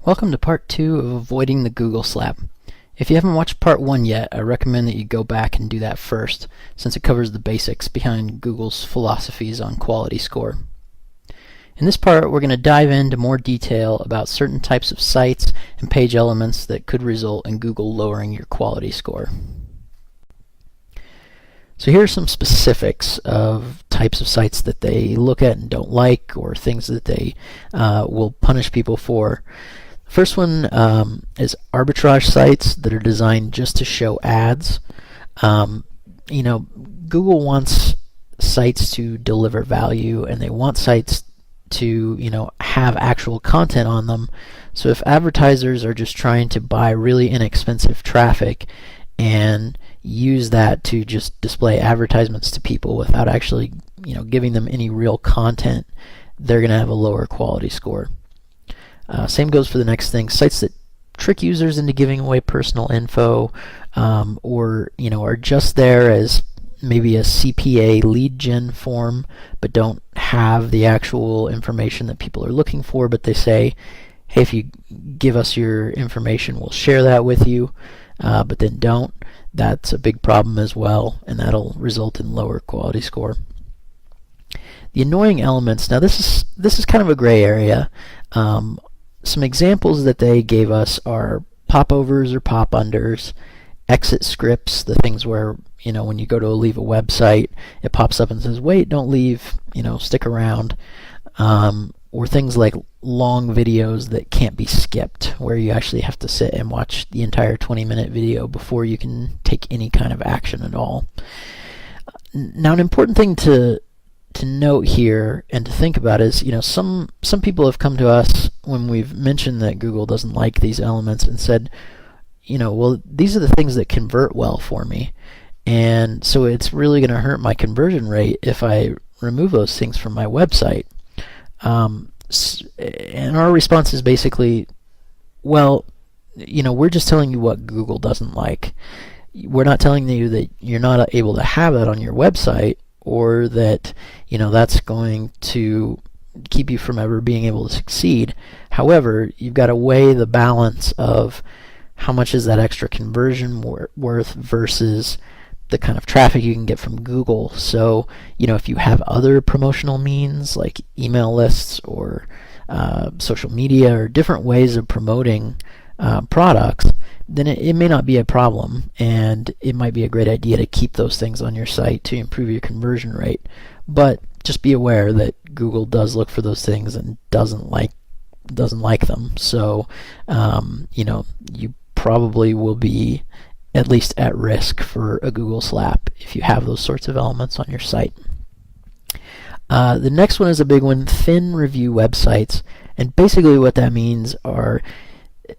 Welcome to part 2 of avoiding the Google slap. If you haven't watched part 1 yet, I recommend that you go back and do that first, since it covers the basics behind Google's philosophies on quality score. In this part, we're going to dive into more detail about certain types of sites and page elements that could result in Google lowering your quality score. So here are some specifics of types of sites that they look at and don't like, or things that they will punish people for. First one is arbitrage sites that are designed just to show ads. Google wants sites to deliver value, and they want sites to have actual content on them. So if advertisers are just trying to buy really inexpensive traffic and use that to just display advertisements to people without actually giving them any real content, they're going to have a lower quality score. Same goes for the next thing. Sites that trick users into giving away personal info, or are just there as maybe a CPA lead gen form, but don't have the actual information that people are looking for. But they say, "Hey, if you give us your information, we'll share that with you," but then don't. That's a big problem as well, and that'll result in lower quality score. The annoying elements. Now this is kind of a gray area. Some examples that they gave us are popovers or pop-unders, exit scripts, the things where when you go to leave a website, it pops up and says, "Wait, don't leave, stick around," or things like long videos that can't be skipped, where you actually have to sit and watch the entire 20-minute video before you can take any kind of action at all. Now, an important thing to note here and to think about is, some people have come to us when we've mentioned that Google doesn't like these elements and said, well, these are the things that convert well for me, and so it's really going to hurt my conversion rate if I remove those things from my website. And our response is basically, well, we're just telling you what Google doesn't like. We're not telling you that you're not able to have that on your website, or that that's going to keep you from ever being able to succeed. However, you've got to weigh the balance of how much is that extra conversion worth versus the kind of traffic you can get from Google. So if you have other promotional means like email lists or social media or different ways of promoting products, then it may not be a problem, and it might be a great idea to keep those things on your site to improve your conversion rate. But just be aware that Google does look for those things and doesn't like them. So you probably will be at least at risk for a Google slap if you have those sorts of elements on your site. The next one is a big one: thin review websites. And basically what that means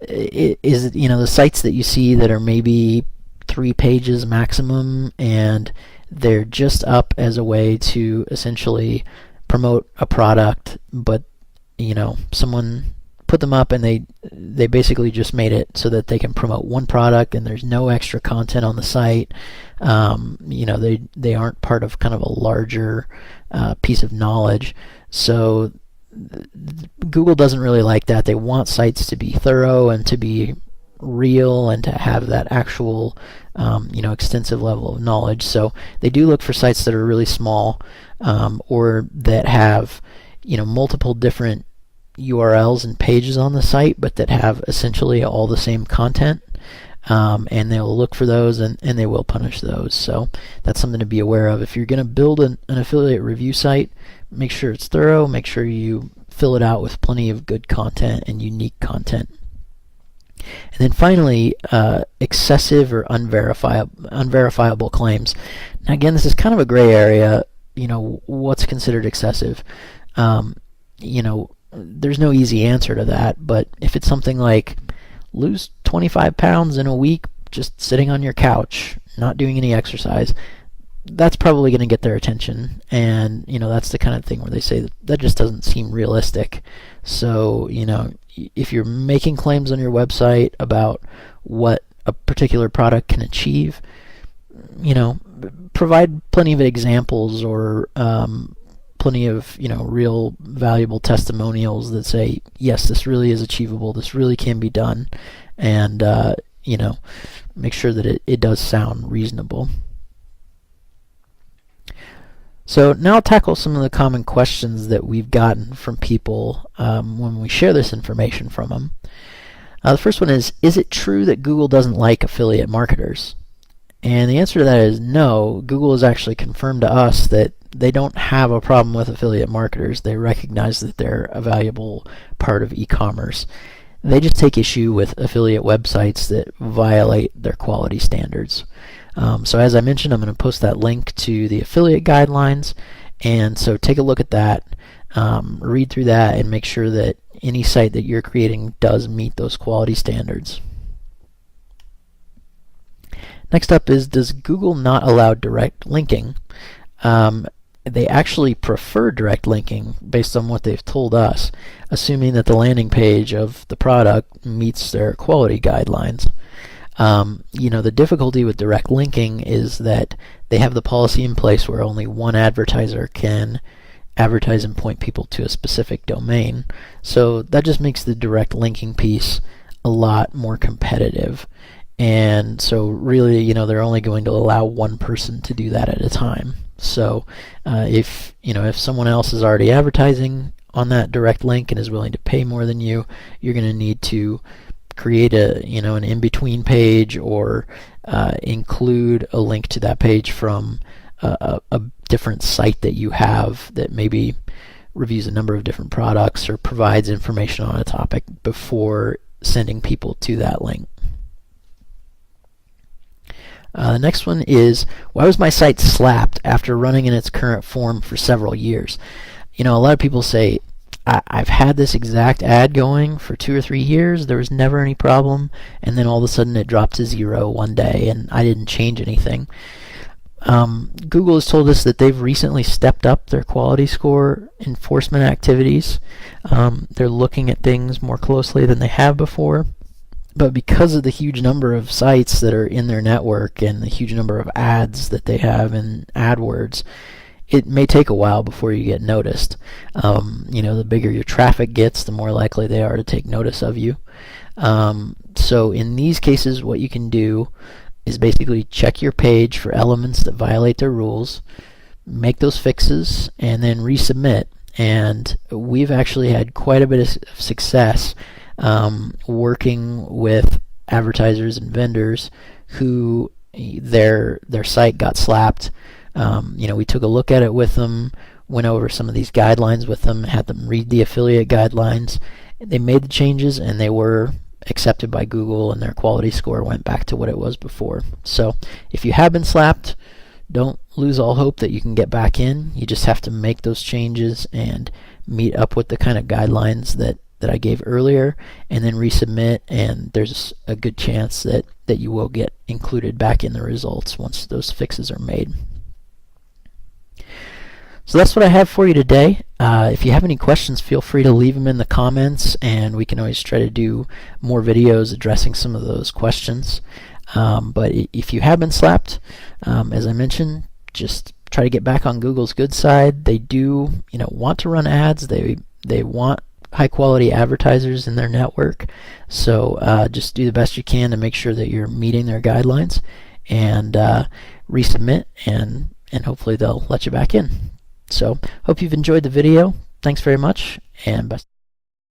is the sites that you see that are maybe 3 pages maximum, and they're just up as a way to essentially promote a product, but someone put them up and they basically just made it so that they can promote one product, and there's no extra content on the site. They aren't part of kind of a larger piece of knowledge. So Google doesn't really like that. They want sites to be thorough and to be real and to have that actual extensive level of knowledge. So they do look for sites that are really small, or that have multiple different URLs and pages on the site, but that have essentially all the same content, and they'll look for those, and they will punish those. So that's something to be aware of. If you're going to build an affiliate review site, make sure it's thorough, make sure you fill it out with plenty of good content and unique content. And then finally, excessive or unverifiable claims. Now again, this is kind of a gray area. What's considered excessive? There's no easy answer to that, but if it's something like lose 25 pounds in a week just sitting on your couch, not doing any exercise, that's probably going to get their attention. And that's the kind of thing where they say that just doesn't seem realistic. So if you're making claims on your website about what a particular product can achieve, provide plenty of examples, or plenty of real valuable testimonials that say yes, this really is achievable, this really can be done, and make sure that it does sound reasonable. So now I'll tackle some of the common questions that we've gotten from people when we share this information from them. The first one is it true that Google doesn't like affiliate marketers? And the answer to that is no. Google has actually confirmed to us that they don't have a problem with affiliate marketers. They recognize that they're a valuable part of e-commerce. They just take issue with affiliate websites that violate their quality standards. So as I mentioned, I'm going to post that link to the affiliate guidelines, and so take a look at that, read through that, and make sure that any site that you're creating does meet those quality standards. Next up is, does Google not allow direct linking? They actually prefer direct linking based on what they've told us, assuming that the landing page of the product meets their quality guidelines. The difficulty with direct linking is that they have the policy in place where only one advertiser can advertise and point people to a specific domain. So that just makes the direct linking piece a lot more competitive. And so really, they're only going to allow one person to do that at a time. So if someone else is already advertising on that direct link and is willing to pay more than you, you're going to need to create an in-between page, or include a link to that page from a different site that you have that maybe reviews a number of different products or provides information on a topic before sending people to that link. The next one is, why was my site slapped after running in its current form for several years? A lot of people say, I've had this exact ad going for 2 or 3 years, there was never any problem, and then all of a sudden it dropped to 0 one day and I didn't change anything. Google has told us that they've recently stepped up their quality score enforcement activities. They're looking at things more closely than they have before. But because of the huge number of sites that are in their network and the huge number of ads that they have in AdWords, it may take a while before you get noticed. The bigger your traffic gets, the more likely they are to take notice of you. So in these cases, what you can do is basically check your page for elements that violate their rules, make those fixes, and then resubmit. And we've actually had quite a bit of success working with advertisers and vendors who their site got slapped. We took a look at it with them, went over some of these guidelines with them, had them read the affiliate guidelines. They made the changes and they were accepted by Google, and their quality score went back to what it was before. So if you have been slapped, don't lose all hope that you can get back in. You just have to make those changes and meet up with the kind of guidelines that I gave earlier, and then resubmit, and there's a good chance that you will get included back in the results once those fixes are made. So that's what I have for you today. If you have any questions, feel free to leave them in the comments, and we can always try to do more videos addressing some of those questions. But if you have been slapped, as I mentioned, just try to get back on Google's good side. They do, want to run ads. They want high quality advertisers in their network. So just do the best you can to make sure that you're meeting their guidelines, and resubmit, and hopefully they'll let you back in. So hope you've enjoyed the video. Thanks very much, and best.